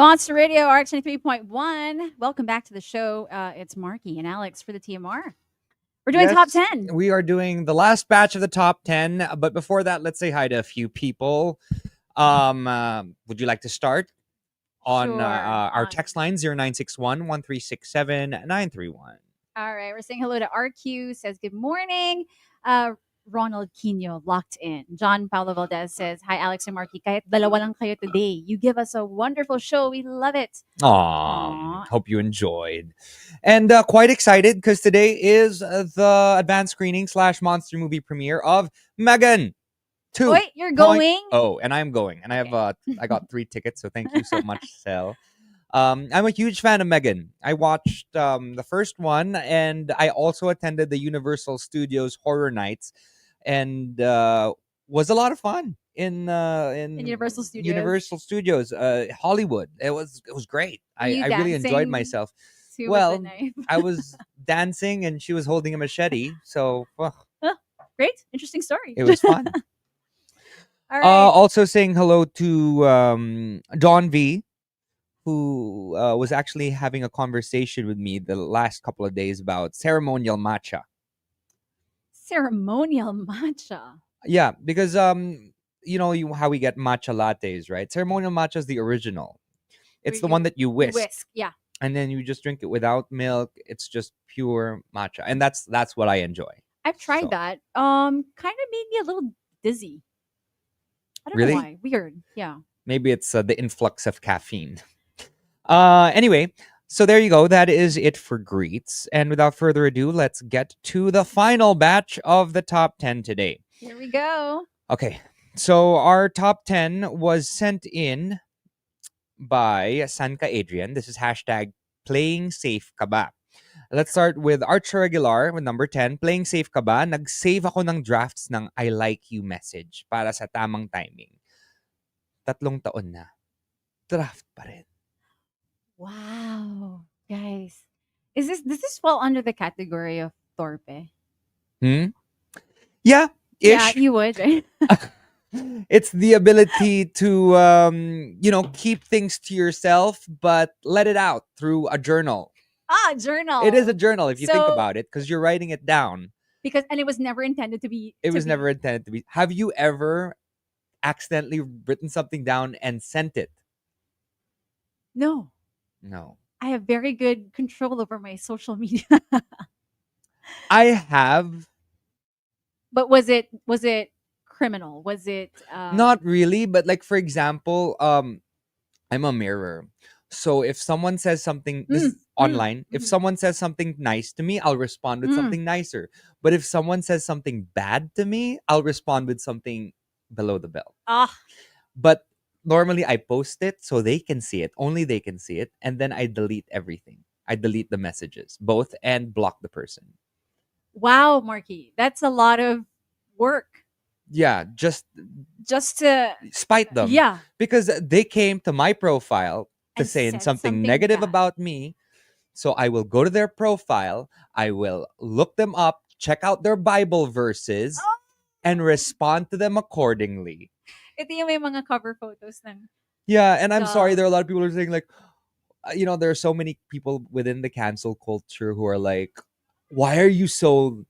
Monster Radio RX93.1. Welcome back to the show. It's Markki and Alex for the TMR. We're doing top Yes, 10. we are doing the last batch of the top 10. But before that, let's say hi to a few people. Would you like to start on Sure. our text line 0961 1367 All right. We're saying hello to RQ, says good morning. Ronald Quino, locked in. John Paulo Valdez says, hi, Alex and Markki. Kahit dalawa lang kayo today. You give us a wonderful show. We love it. Aw, hope you enjoyed. And quite excited because today is the advanced screening / monster movie premiere of Megan 2. Wait, you're going? Oh, and I'm going. And I got 3 tickets, so thank you so much, Sel. I'm a huge fan of Megan. I watched the first one, and I also attended the Universal Studios Horror Nights, and was a lot of fun in Universal Studios. Universal Studios, Hollywood. It was great. I really enjoyed myself. Well, I was dancing, and she was holding a machete, so great, interesting story. it was fun. All right. Also saying hello to Dawn V, who was actually having a conversation with me the last couple of days about ceremonial matcha. Ceremonial matcha. Yeah, because how we get matcha lattes, right? Ceremonial matcha is the original. It's the one that you whisk. Yeah. And then you just drink it without milk. It's just pure matcha, and that's what I enjoy. I've tried that. Kind of made me a little dizzy. I don't know why. Weird. Yeah. Maybe it's the influx of caffeine. Anyway, so there you go. That is it for greets. And without further ado, let's get to the final batch of the top 10 today. Here we go. Okay. So our top 10 was sent in by Sanka Adrian. This is hashtag playing safe ka ba. Let's start with Archer Aguilar with number 10. Playing safe ka ba? Nag-save ako ng drafts ng I like you message para sa tamang timing. 3 taon na. Draft pa rin. Wow. Guys. Does this fall under the category of torpe? Yeah. Ish. Yeah, you would, right? It's the ability to keep things to yourself, but let it out through a journal. Journal. It is a journal if you think about it, because you're writing it down. And it was never intended to be. Never intended to be. Have you ever accidentally written something down and sent it? No. I have very good control over my social media. I have. But was it criminal? Was it Not really, but like, for example, I'm a mirror. So if someone says something online, if someone says something nice to me, I'll respond with something nicer. But if someone says something bad to me, I'll respond with something below the belt. But normally I post it so they can see it. Only they can see it. And then I delete everything. I delete the messages, both, and block the person. Wow, Markki. That's a lot of work. Yeah, just to spite them. Yeah. Because they came to my profile to say something negative about me. So I will go to their profile, I will look them up, check out their Bible verses, and respond to them accordingly. Ito yung may mga cover photos ng. Yeah, and I'm sorry, there are a lot of people who are saying like, there are so many people within the cancel culture who are like, why are you so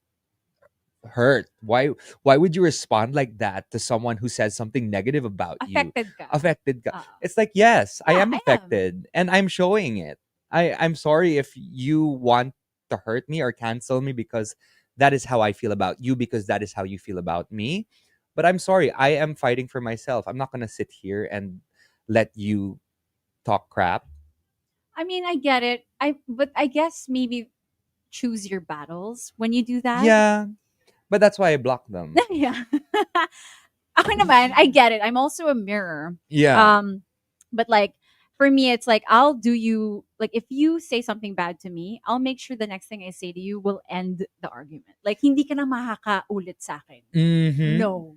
hurt? Why would you respond like that to someone who says something negative about you? Affected ka. It's like, yes, I am affected, and I'm showing it. I'm sorry if you want to hurt me or cancel me because that is how I feel about you, because that is how you feel about me. But I'm sorry, I am fighting for myself. I'm not gonna sit here and let you talk crap. I mean, I get it. But I guess maybe choose your battles when you do that. Yeah. But that's why I block them. Yeah. Ako naman, I get it. I'm also a mirror. Yeah. But like, for me, it's like, I'll do you, like, if you say something bad to me, I'll make sure the next thing I say to you will end the argument. Like, hindi ka na makakaulit sa akin. No.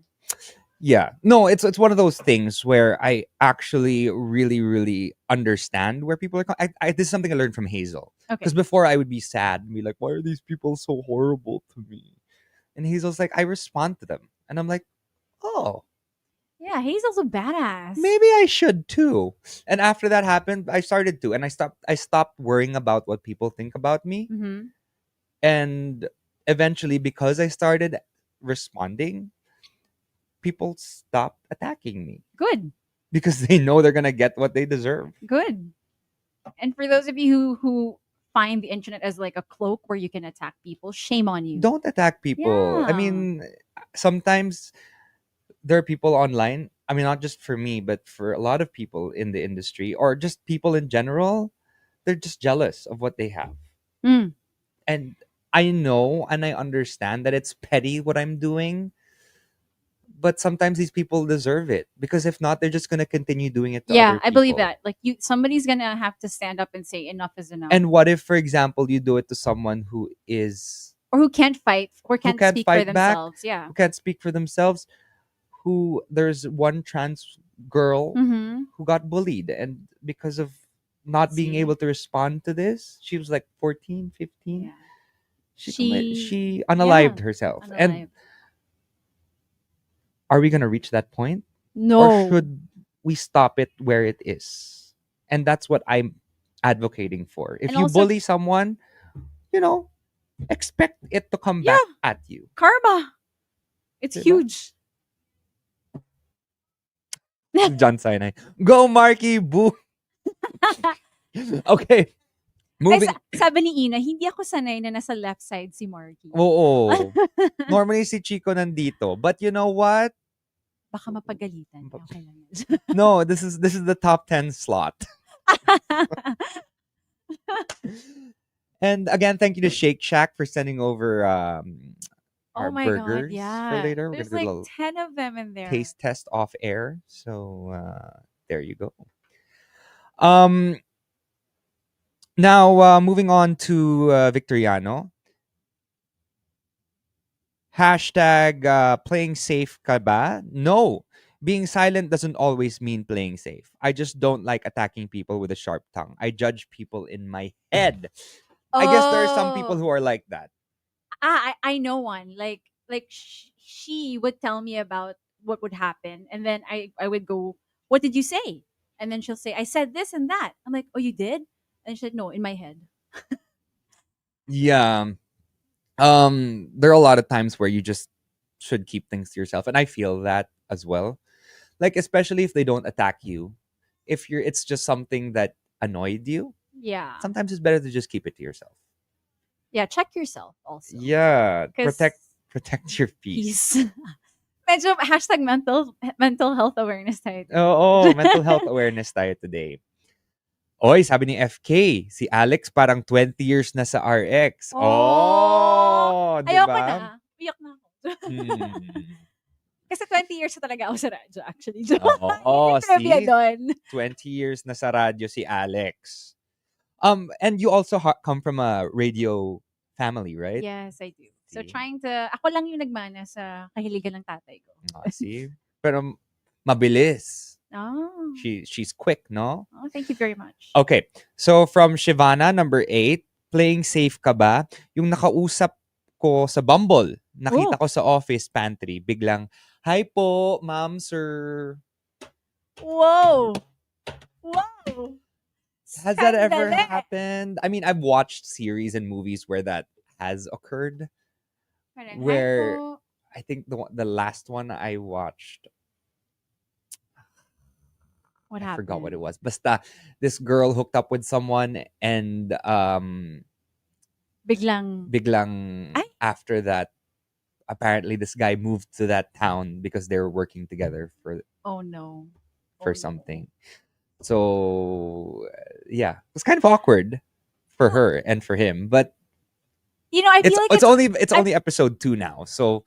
Yeah. No, it's one of those things where I actually really, really understand where people are. This is something I learned from Hazel. Because before I would be sad and be like, why are these people so horrible to me? And Hazel's like, I respond to them. And I'm like, oh. Yeah, he's also badass. Maybe I should too. And after that happened, I started to, and I stopped worrying about what people think about me. Mm-hmm. And eventually, because I started responding, people stopped attacking me Good. because they know they're gonna get what they deserve. Good. And for those of you who find the internet as like a cloak where you can attack people, shame on you. Don't attack people. I Yeah. mean, sometimes there are people online. I mean, not just for me, but for a lot of people in the industry or just people in general. They're just jealous of what they have. Mm. And I know and I understand that it's petty what I'm doing, but sometimes these people deserve it because if not, they're just going to continue doing it to Yeah, other I believe people. that. Like somebody's gonna have to stand up and say enough is enough. And what if, for example, you do it to someone Or who can't fight or who can't can't speak for fight back, themselves. Yeah. who can't speak for themselves, who there's one trans girl Mm-hmm. who got bullied and because of not being See? able to respond to this, she was like 14, 15. Yeah. She She yeah. unalived herself. And Unalive. are we going to reach that point or No. should we stop it where it is? And that's what I'm advocating for. If And you also bully someone, you know, expect it to come yeah, back at you. karma. It's Diba? huge. John Sinai. Go, Marky. Boo. Okay. Ay, Moving. sabi ni Ina, hindi ako sanay na nasa left side si Marky. Oo. Normally si Chico nandito. But you know what? Baka mapagalitan. Okay lang yan. No, this is the top 10 slot. And again, thank you to Shake Shack for sending over Oh our my God, burgers for yeah. later. We're gonna There's do a like little 10 of them in there. taste test off air. So there you go. Um Now moving on to Victoriano. Hashtag playing safe ka ba? No. Being silent doesn't always mean playing safe. I just don't like attacking people with a sharp tongue. I judge people in my head. I guess there are some people Oh. who are like that. I know one. Like she would tell me about what would happen and then I would go, "What did you say?" And then she'll say, "I said this and that." I'm like, "Oh, you did?" And she said, "No, in my head." Yeah. There are a lot of times where you just should keep things to yourself. And I feel that as well. Like especially if they don't attack you. If you're it's just something that annoyed you, Yeah. sometimes it's better to just keep it to yourself. Yeah, check yourself also. Yeah. Cuz Protect your peace. peace. Medyo hashtag mental health awareness tayo today. Oo, mental health awareness tayo today. Oy, sabi ni FK, si Alex parang 20 years na sa RX. Oh! Oh, 'di Ayoko ba? na. Iyak na ako. Hmm. Kasi 20 years na talaga ako sa radyo actually. Yun Oo, yung trivia see? doon. 20 years na sa radyo si Alex. And you also come from a radio family, right? Yes, I do. So See? trying to ako lang yung nagmana sa kahiligan ng tatay ko. See? Pero mabilis. Oh. She's quick, no? Oh, thank you very much. Okay. So from Shivana, number 8, playing safe ka ba? Yung nakausap ko sa Bumble, nakita Oh. ko sa office pantry, biglang, "Hi po, ma'am, sir." Whoa! Whoa! Has that ever Skandale! happened? I mean, I've watched series and movies where that has occurred. Parang, hi Where po. I think the last one I watched, What I forgot what it happened? was. Basta this girl hooked up with someone and Biglang, biglang ay, after that apparently this guy moved to that town because they were working together oh no. Oh for no. something. So yeah, it was kind of awkward for Well, her and for him, but I feel like it's I only episode 2 now. So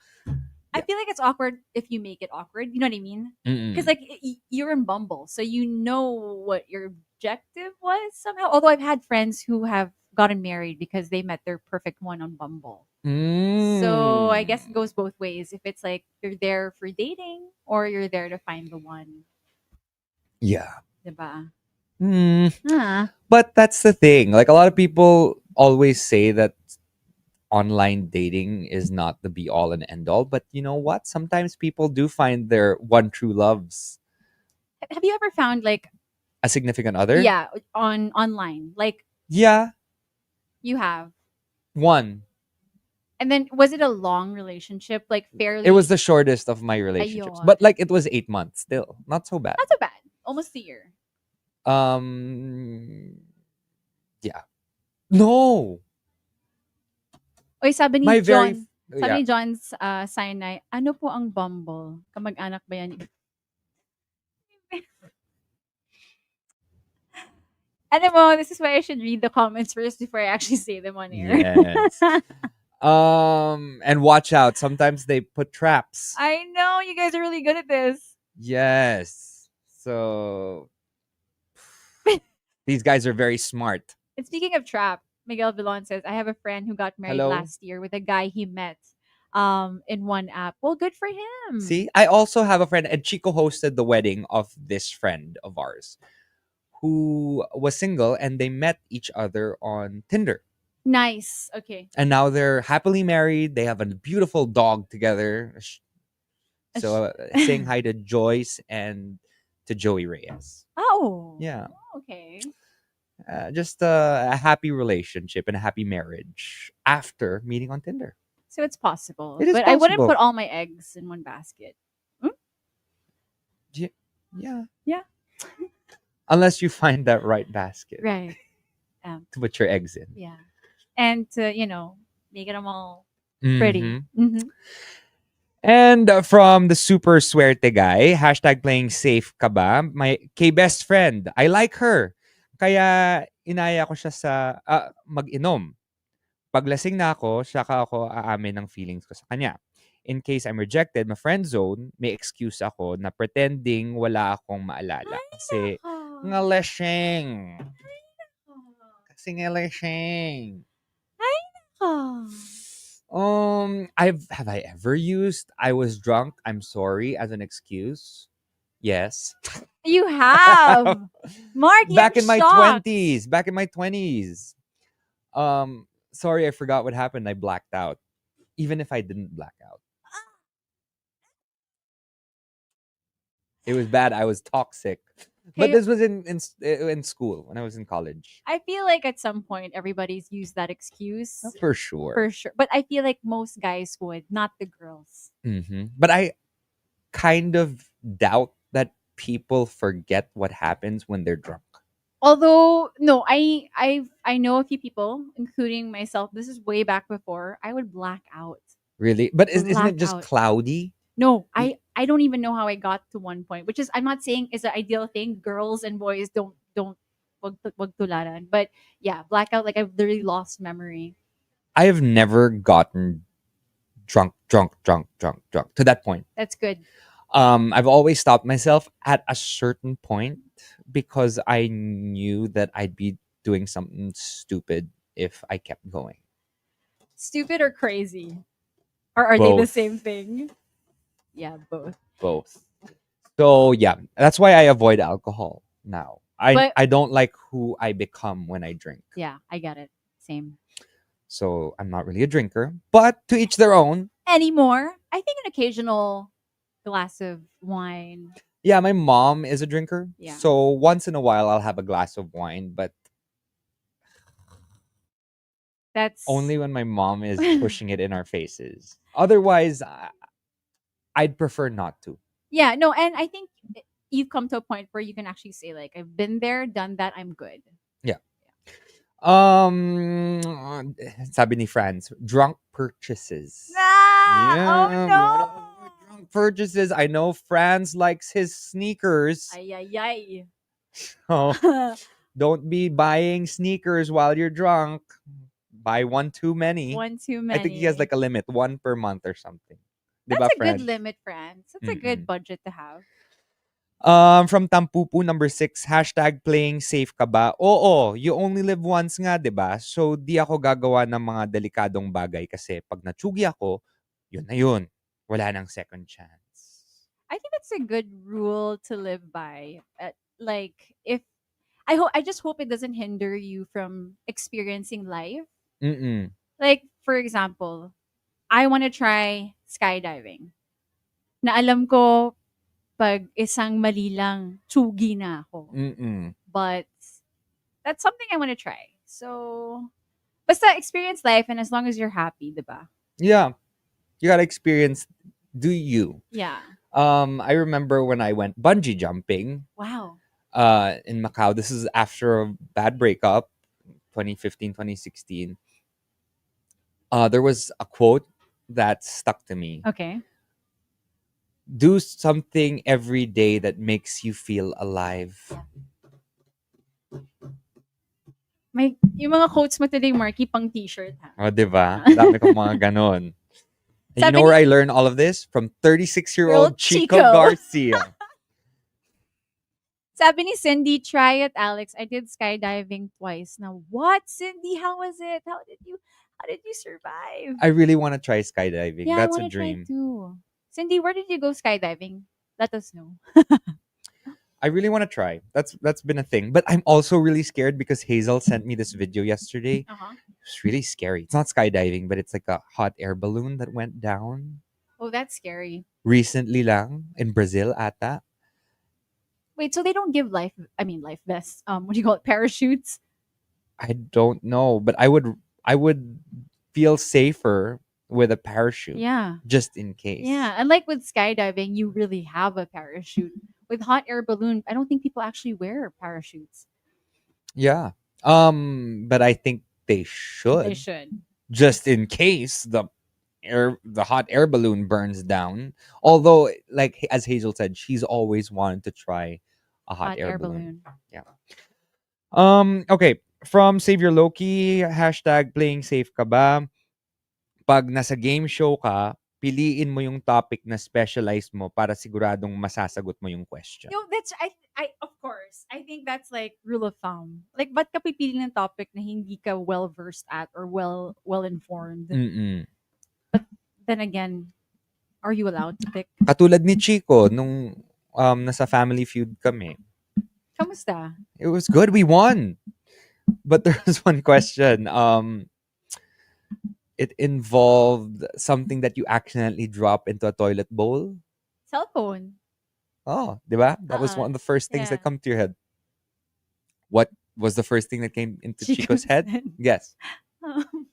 I yeah. feel like it's awkward if you make it awkward. You know what I mean? Because Mm-mm. like you're in Bumble, so you know what your objective was somehow. Although I've had friends who have gotten married because they met their perfect one on Bumble. So I guess it Mm. goes both ways. If it's like you're there for dating or you're there to find the one, Yeah. diba? Mm. Ah, But that's the thing. Like a lot of people always say that online dating is not the be all and end all, but you know what? Sometimes people do find their one true loves, Have you ever found like, a significant other. yeah, on online, like Yeah, you have, one. and then was it a long relationship, like It was fairly? the shortest of my relationships, Ayon, but like it was 8 months. Still, not so bad. not so bad, almost a year. Um, yeah. No, Oy, sabi ni my very John, yeah. John's Sinai, ano po ang Bumble? Kamag-anak ba yan? Alam mo, this is why I should read the comments first before I actually say them on air. Yes. And watch out. Sometimes they put traps. I know you guys are really good at this. Yes. So these guys are very smart. And speaking of trap, Miguel Vilon says, I have a friend who got married Hello. last year with a guy he met in one app. Well, good for him. See, I also have a friend, and Chico hosted the wedding of this friend of ours who was single, and they met each other on Tinder. Nice. Okay. And now they're happily married. They have a beautiful dog together. So saying hi to Joyce and to Joey Reyes. Oh. Yeah. Okay. Just a happy relationship and a happy marriage after meeting on Tinder. So it's possible. It is But I wouldn't possible. put all my eggs in one basket. Hmm? Yeah. Yeah. Unless you find that right basket Right. to put your eggs in. Yeah. And to, make them all pretty. Mm-hmm. Mm-hmm. And from the super swerte guy, hashtag playing safe ka ba? My kay best friend, I like her. Kaya inaya ko siya sa mag-inom. Paglasing na ako, saka ako aamin ng feelings ko sa kanya. In case I'm rejected, ma-friend zone, may excuse ako na pretending wala akong maalala. Kasi Ay, ngalasing. nako. Kasi ngalasing. Ay, nako. I've have I ever used I was drunk, I'm sorry as an excuse? Yes. You have. Marky, I'm Back in my shocked. 20s. Back in my 20s. Sorry, I forgot what happened. I blacked out. Even if I didn't black out. It was bad. I was toxic. But Okay, this was in school when I was in college. I feel like at some point everybody's used that excuse For sure. for sure. But I feel like most guys would, not the girls. But I kind of doubt that people forget what happens when they're drunk. Although no, I know a few people, including myself. This is way back before. I would black out. Really? But isn't it Black just out. cloudy? No, Y- I don't even know how I got to one point, which is, I'm not saying is an ideal thing. Girls and boys don't wag tularan. But yeah, blackout, like I've literally lost memory. I have never gotten drunk to that point. That's good. I've always stopped myself at a certain point because I knew that I'd be doing something stupid if I kept going. Stupid or crazy? Or are they the Both. same thing? Yeah, both. Both. So yeah, that's why I avoid alcohol now. But I don't like who I become when I drink. yeah, I get it. Same. So I'm not really a drinker, but to each their own. Anymore, I think an occasional glass of wine. Yeah, my mom is a drinker. Yeah. So once in a while I'll have a glass of wine, but That's only when my mom is pushing it in our faces. Otherwise, I'd prefer not to. yeah, no, and I think you've come to a point where you can actually say, like, I've been there, done that, I'm good. Yeah. Sabi ni Franz, drunk purchases. Ah, Yeah, oh drunk purchases. I know Franz likes his sneakers. no. Ay, ay, ay. So don't be buying sneakers while you're drunk. Buy one too many. One too I think he has many. like a limit, one per month or something. That's Diba, a good Franz? limit, friends. That's a Mm-mm. good budget to have. From Tampupu number 6, hashtag playing safe ka ba? Oo, you only live once nga, 'di ba? So di ako gagawa ng mga delikadong bagay kasi pag natsugi ako, yun na yun. Wala nang second chance. I think that's a good rule to live by. Like, if I just hope it doesn't hinder you from experiencing life. Mm-mm. Like, for example, I want to try skydiving. Na alam ko, pag isang mali lang, tsugi na ako. Mm-mm. But that's something I want to try. So, basta experience life and as long as you're happy, diba? Yeah, you gotta experience. Do you? Yeah. I remember when I went bungee jumping. Wow. In Macau. This is after a bad breakup, 2015, 2016. There was a quote that stuck to me. Okay. Do something every day that makes you feel alive. Yung mga quotes mo today, Marky, pang t-shirt, ha? O, diba? Dami kong mga ganon. And you Sabi know where ni I learned all of this? From 36-year-old Girl Chico Chico. Garcia. Sabi ni Cindy, try it, Alex. I did skydiving twice. Now, what, Cindy? How was it? How did you survive? I really want to try skydiving. Yeah, I That's a want to try dream. too. Cindy, where did you go skydiving? Let us know. I really want to try. That's been a thing. But I'm also really scared because Hazel sent me this video yesterday. Uh-huh. It's really scary. It's not skydiving, but it's like a hot air balloon that went down Oh, that's scary. recently lang in Brazil ata. Wait, so they don't give life vests. What do you call it? Parachutes? I don't know, but I would feel safer with a parachute Yeah. just in case. Yeah. And like with skydiving, you really have a parachute. With hot air balloon, I don't think people actually wear parachutes. Yeah. But I think they They should should. just in case the hot air balloon burns down. Although, like as Hazel said, she's always wanted to try a hot Hot air air balloon. balloon. Yeah. Okay. From Savior Loki, hashtag playing safe ka ba? Pag nasa game show ka, piliin mo yung topic na specialized mo para siguradong masasagot mo yung question. That's I of course. I think that's like rule of thumb. Like ba't ka pipili ng topic na hindi ka well versed at or well informed? Mm-mm. But then again, are you allowed to pick? Katulad ni Chico, nung nasa Family Feud kami. Kamusta? It was good. We won. But there was one question. It involved something that you accidentally drop into a toilet bowl. Cellphone. Oh, di ba? That was one of the first things Yeah. that come to your head. What was the first thing that came into Chico's head? Yes. Um,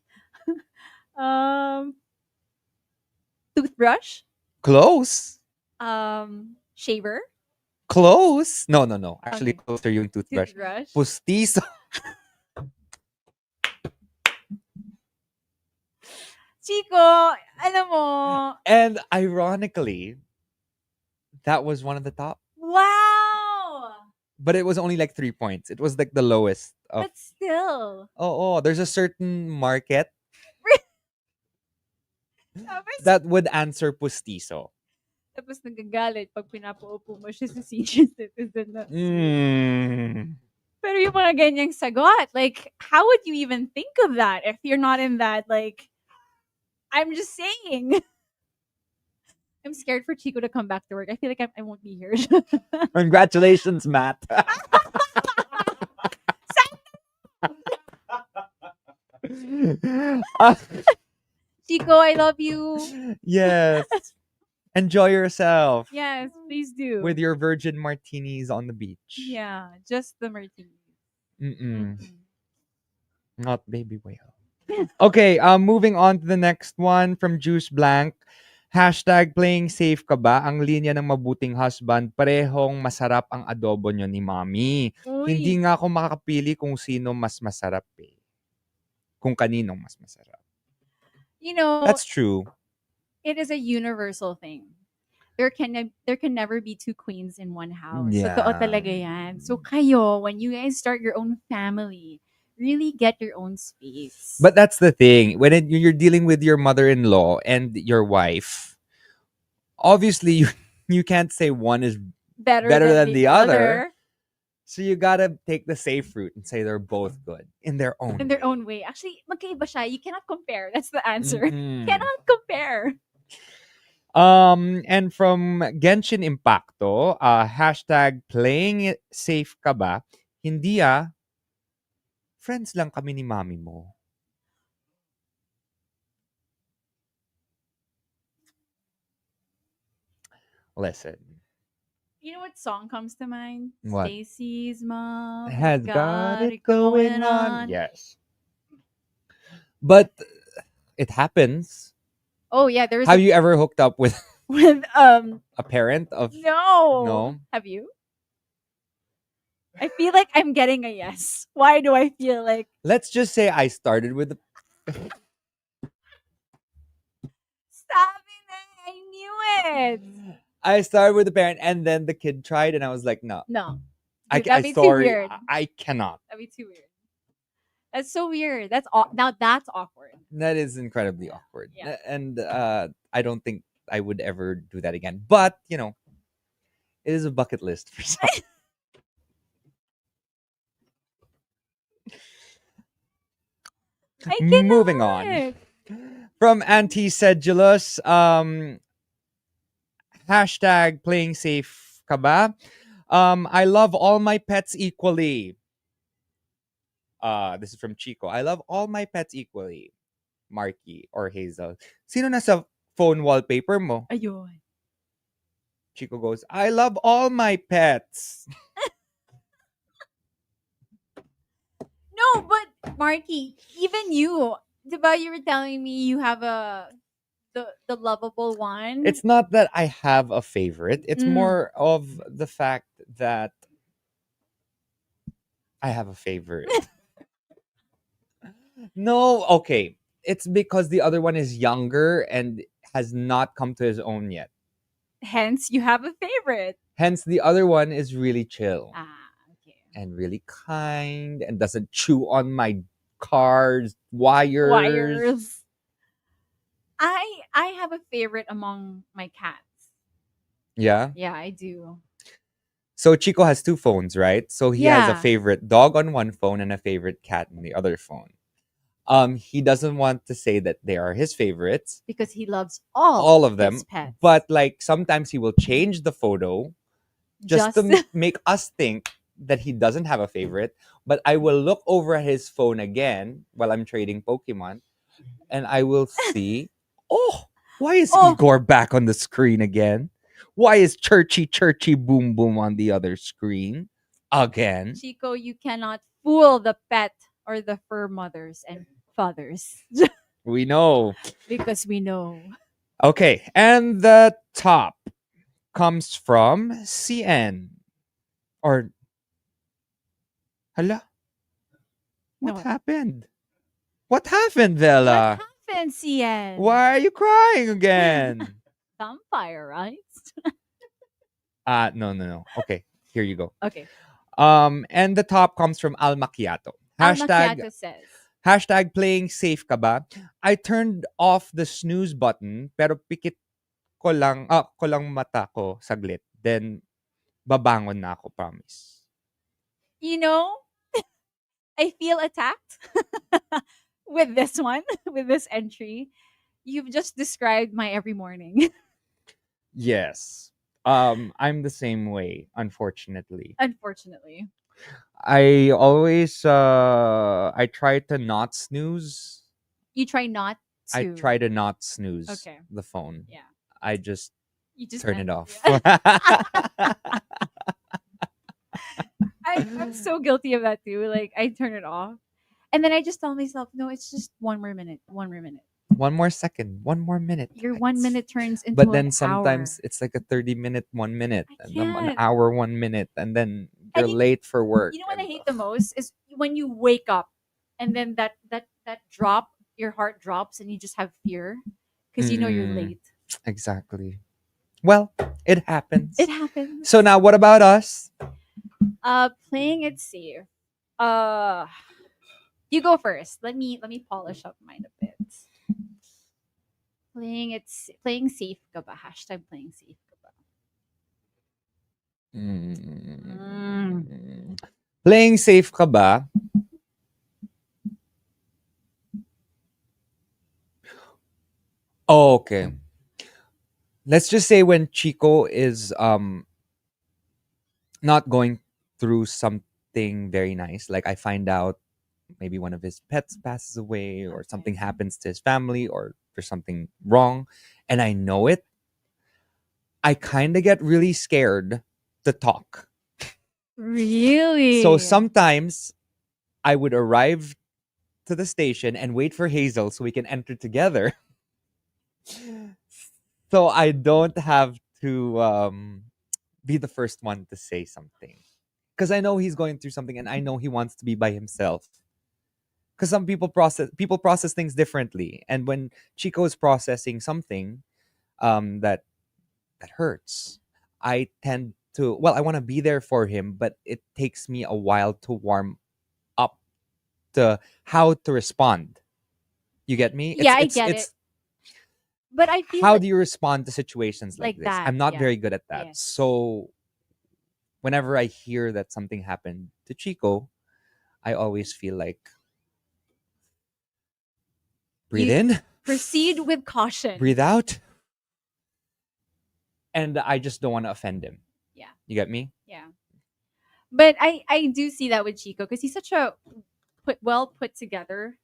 um, toothbrush. Close. Shaver. Close. No. Actually, Okay. closer yung toothbrush. Toothbrush. Pustiso. Chico, alam mo. And ironically, that was one of the top. Wow. But it was only like 3 points. It was like the lowest of. But still. Oh, there's a certain market Tapos, that would answer pustiso. tapos nagagalit pag pinapaupo mo siya sa senior citizen na. Pero yung mga ganyang sagot, like, how would you even think of that if you're not in that, like, I'm just saying. I'm scared for Chico to come back to work. I feel like I won't be here. Congratulations, Matt. Chico, I love you. Yes. Enjoy yourself. Yes, please do. With your virgin martinis on the beach. Yeah, just the martini. Mm-mm. Not baby whale. Okay, moving on to the next one from Juice Blank. Hashtag playing safe ka ba? Ang linya ng mabuting husband, parehong masarap ang adobo nyo ni Mommy. Uy. Hindi nga ako makakapili kung sino mas masarap eh. Kung kaninong mas masarap. You know, That's true. it is a universal thing. There can never be two queens in one house. Yeah. Totoo talaga yan. So kayo, when you guys start your own family, really get your own space. But that's the thing. When you're dealing with your mother-in-law and your wife, obviously you can't say one is better than the other. So you gotta take the safe route and say they're both good in their own way. Actually, magkaiba siya. You cannot compare. That's the answer. Mhm. Cannot compare. And from Genshin Impacto, hashtag playing it safe ka ba? Hindi friends lang kami ni mami mo. Listen, You know what song comes to mind? what Stacy's mom has has got got it it going going on? on. Yes, but it happens. Oh yeah, there's Have a you ever hooked up with with a parent of no. no? Have you? I feel like I'm getting a yes. Why do I feel like Let's just say I started with the stop it? I knew it. I started with the parent, and then the kid tried, and I was like, no, No. Dude, I that'd be too sorry, weird. I cannot. That'd be too weird. That's so weird. Now that's awkward. That is incredibly awkward, Yeah. and I don't think I would ever do that again. But it is a bucket list for some. I Moving on cannot. from Anti-Sedulous, hashtag playing safe ka ba? I love all my pets equally. This is from Chico. I love all my pets equally. Markki or Hazel. Sino nasa phone wallpaper mo? Ayun. Chico goes, I love all my pets. No, but Marky, even you, diba you were telling me you have the lovable one. It's not that I have a favorite. It's Mm. more of the fact that I have a favorite. No, okay. It's because the other one is younger and has not come to his own yet. Hence, you have a favorite. Hence, the other one is really chill Ah, okay. and really kind and doesn't chew on my cars, wires. Wires. I have a favorite among my cats. Yeah. Yeah, I do. So Chico has two phones, right? So he has a Yeah, favorite dog on one phone and a favorite cat on the other phone. He doesn't want to say that they are his favorites, because he loves all of his them, pets. but like sometimes he will change the photo just to just make us think that he doesn't have a favorite. But I will look over at his phone again while I'm trading Pokemon, and I will see, oh, why is oh, Igor back on the screen again? Why is Churchy Churchy Boom Boom on the other screen again? Chico, you cannot fool the pet or the fur mothers and fathers We know. because we know. Okay, and the top comes from CN. Or, hala, No, what happened? What happened, what Vela? happened, CN? Why are you crying again? Vampire, right? No, no, no. Okay, here you go. Okay. And the top comes from Al Macchiato. Al Hashtag Macchiato says, hashtag playing safe ka ba? I turned off the snooze button pero pikit ko lang mata ko saglit. Then babangon na ako, promise. you know, I feel attacked with this one, with this entry. You've just described my every morning, Yes. I'm the same way, unfortunately. unfortunately. I try to not snooze. You try not I to. try to not snooze Okay. the phone. Yeah. I just You just turn it off. yeah. I'm so guilty of that too. Like I turn it off. And then I just tell myself, no, it's just one more minute, one more minute. One more second, one more minute. Your 1 minute turns But into an then hour. sometimes it's like a 30-minute 1 minute, I and then an can't. hour 1 minute, and then you're And late for work. you know what I And hate the most is when you wake up and then that drop, your heart drops and you just have fear because you know you're Mm, late. exactly. Well, it It happens. happens. So now, what about us? Playing it safe. Uh you go first. Let me polish up mine a bit. Playing safe ka ba? Hashtag playing safe ka ba? Mm. Mm. Playing safe ka ba? Oh, okay. Let's just say when Chico is not going through something very nice, like I find out maybe one of his pets passes away or Okay. something happens to his family or there's something wrong and I know it, I kind of get really scared to talk. So Really? sometimes I would arrive to the station and wait for Hazel so we can enter together. So I don't have to be the first one to say something. Because I know he's going through something and I know he wants to be by himself. Because some people process things differently. And when Chico is processing something that hurts, I tend to, well, I want to be there for him, but it takes me a while to warm up to how to respond. You get me? Yeah, I It's get it. it's But I feel how do you respond to situations like like this? that. I'm not Yeah. very good at that. Yes. So whenever I hear that something happened to Chico, I always feel like breathe You in, proceed with caution. breathe out, and I just don't want to offend him. Yeah. You get me? Yeah. But I do see that with Chico because he's such a put together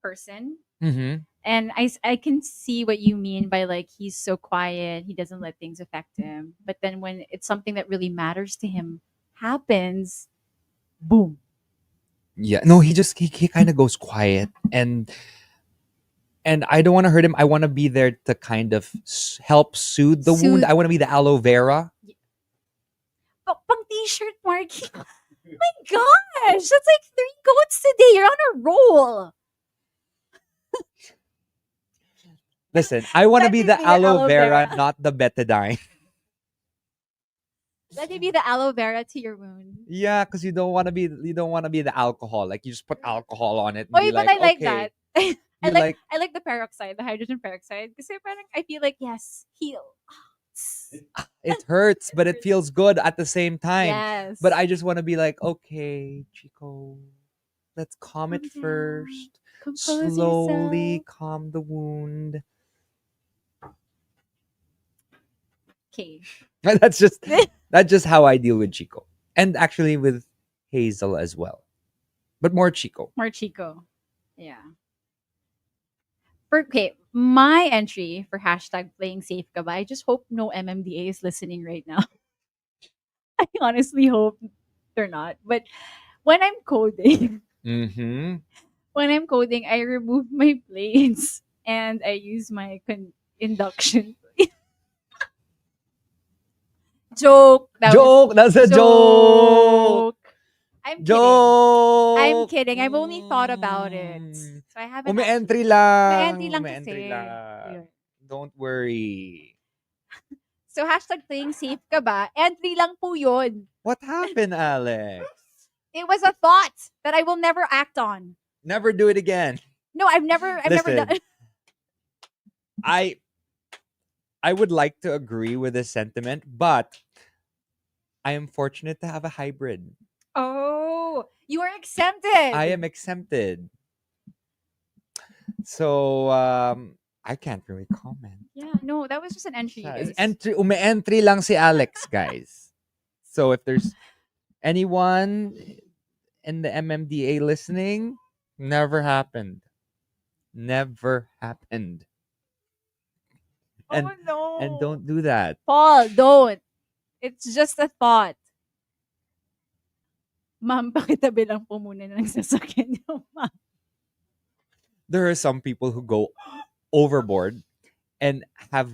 person. Mm-hmm. And I can see what you mean by like he's so quiet, he doesn't let things affect him. But then when it's something that really matters to him happens, boom. Yeah. No, he kind of goes quiet, and I don't want to hurt him. I want to be there to kind of help soothe the wound. Soothe. I want to be the aloe vera. Pang t-shirt, Marky. My gosh, that's like 3 coats today. You're on a roll. Listen, I want to Let be me the be the aloe aloe vera, vera. not the betadine. Let me be the aloe vera to your wound. Yeah, because you don't want to be the alcohol. Like you just put alcohol on it and be Oh, but like, I like okay, that. I you like like I like the peroxide, the hydrogen peroxide. Because I feel like yes, heal. it hurts, but it feels good at the same time. But Yes. I just want to be like, okay, Chico, let's calm it Calm down. first. Compose Slowly yourself. calm the wound. Okay. That's just how I deal with Chico. And actually with Hazel as well. But more Chico. More Chico. Yeah. Okay, my entry for hashtag playing safe ka ba? I just hope no MMDA is listening right now. I honestly hope they're not. But when I'm coding, Mm-hmm. when I'm coding, I remove my plates and I use my induction. Joke. That was Joke! That's a joke! joke. I'm kidding. I'm Joke! kidding. I've only thought about it. So I haven't actually. Umi-entry May-entry lang. lang Umi-entry kasi. lang. Yun. Don't worry. So hashtag playing safe ka ba? Entry lang po yun. What happened, Alex? It was a thought that I will never act on. Never do it again. No, I've never done. Listen, I would like to agree with this sentiment, but I am fortunate to have a hybrid. Oh, you are exempted. I am exempted. So I can't really comment. Yeah, no, that was just an entry, you guys. Umi-entry lang si Alex, guys. So if there's anyone in the MMDA listening, never happened. Never happened. And Oh no. and don't do that. Paul, don't. It's just a thought. Ma'am, pakitabi lang po muna ng sasakyan niyo, ma'am. There are some people who go overboard and have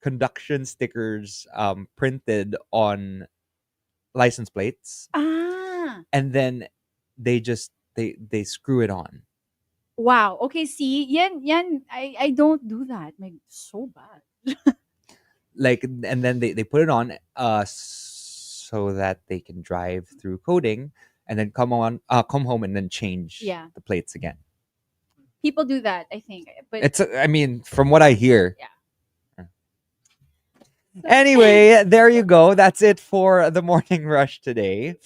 conduction stickers printed on license plates, Ah. and then they screw it on. Wow. Okay, see, yan, I don't do that. Like, so bad. Like, and then they put it on so that they can drive through coding and then come home and then change Yeah. the plates again. People do that, I think. But It's I mean, from what I hear. yeah. Anyway, there you go. That's it for the morning rush today.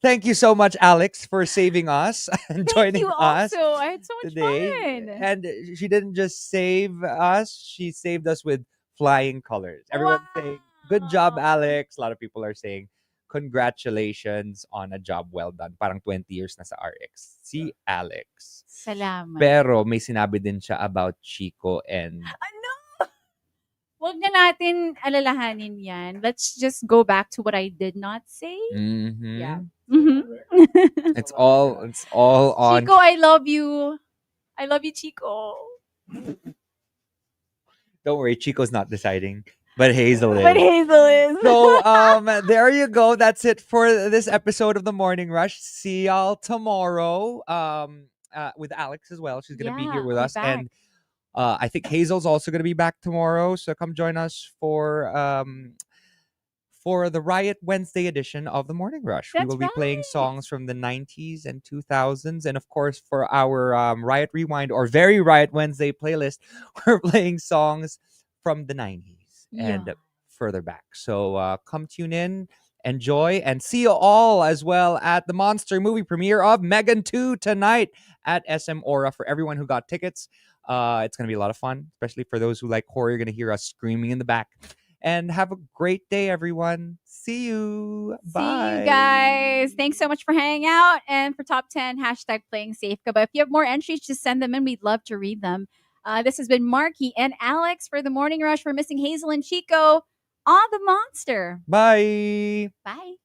Thank you so much, Alex, for saving us and Thank joining you us also. I had so much today. fun. And she didn't just save us, she saved us with flying colors. Everyone saying, good job, Wow. Alex. A lot of people are saying, congratulations on a job well done. Parang 20 years na sa RX. Si Alex. Salamat. Pero may sinabi din siya about Chico and Ano? Wag na natin alalahanin yan. Let's just go back to what I did not say. Yeah. Mm-hmm. Mhm. It's all on. Chico, I love you. I love you, Chico. Don't worry, Chico's not deciding, but Hazel But is. Hazel is. So there you go. That's it for this episode of the Morning Rush. See y'all tomorrow. With Alex as well. She's gonna be here Yeah, with I'll be us, back. and I think Hazel's also gonna be back tomorrow. So come join us for the Riot Wednesday edition of the Morning Rush. We That's will be playing right. songs from the 90s and 2000s. And of course, for our Riot Rewind or Very Riot Wednesday playlist, we're playing songs from the 90s Yeah. and further back. So come tune in, enjoy, and see you all as well at the Monster movie premiere of Megan 2 tonight at SM Aura. For everyone who got tickets, it's going to be a lot of fun, especially for those who like horror. You're going to hear us screaming in the back. And have a great day, everyone. See you. See you Bye. guys. Thanks so much for hanging out and for top 10 hashtag playing safe. But if you have more entries, just send them in. We'd love to read them. This has been Markki and Alex for the Morning Rush. We're missing Hazel and Chico on the Monster. Bye. Bye.